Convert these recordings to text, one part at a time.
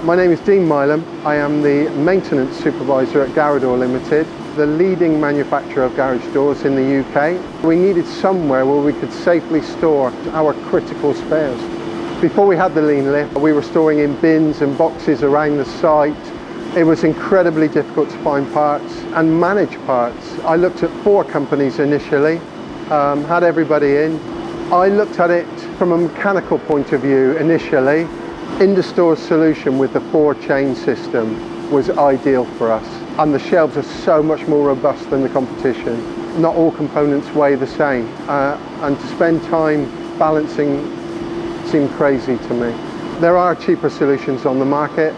My name is Dean Milum. I am the maintenance supervisor at Garador Limited, the leading manufacturer of garage doors in the UK. We needed somewhere where we could safely store our critical spares. Before we had the lean lift, we were storing in bins and boxes around the site. It was incredibly difficult to find parts and manage parts. I looked at 4 companies initially, had everybody in. I looked at it from a mechanical point of view initially. Industore's solution with the 4-chain system was ideal for us, and the shelves are so much more robust than the competition. Not all components weigh the same, and to spend time balancing seemed crazy to me. There are cheaper solutions on the market,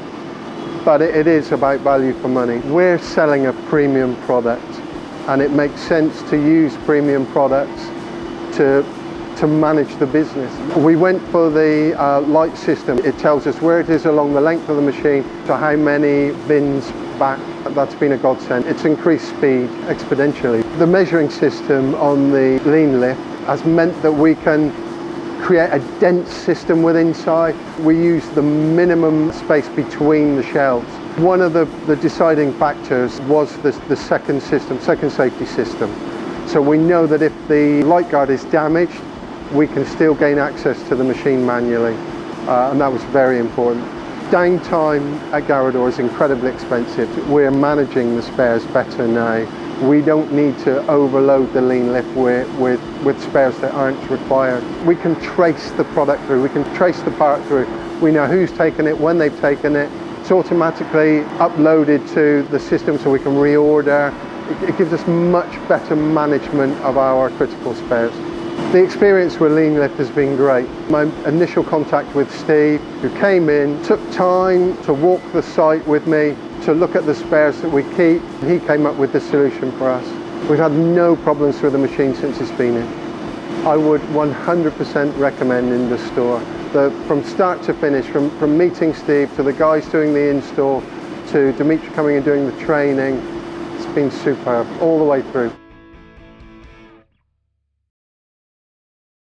but it is about value for money. We're selling a premium product, and it makes sense to use premium products to manage the business. We went for the light system. It tells us where it is along the length of the machine, to how many bins back. That's been a godsend. It's increased speed exponentially. The measuring system on the lean lift has meant that we can create a dense system with inside. We use the minimum space between the shelves. One of the deciding factors was the second safety system. So we know that if the light guard is damaged, we can still gain access to the machine manually, and that was very important. Downtime at Garador is incredibly expensive. We're managing the spares better now. We don't need to overload the lean lift with spares that aren't required. We can trace the product through, we can trace the part through. We know who's taken it, when they've taken it. It's automatically uploaded to the system so we can reorder. It gives us much better management of our critical spares. The experience with lean lift has been great. My initial contact with Steve, who came in, took time to walk the site with me, to look at the spares that we keep. He came up with the solution for us. We've had no problems with the machine since it's been in. I would 100% recommend Industore. From start to finish, from meeting Steve to the guys doing the install to Dimitri coming and doing the training, it's been superb all the way through.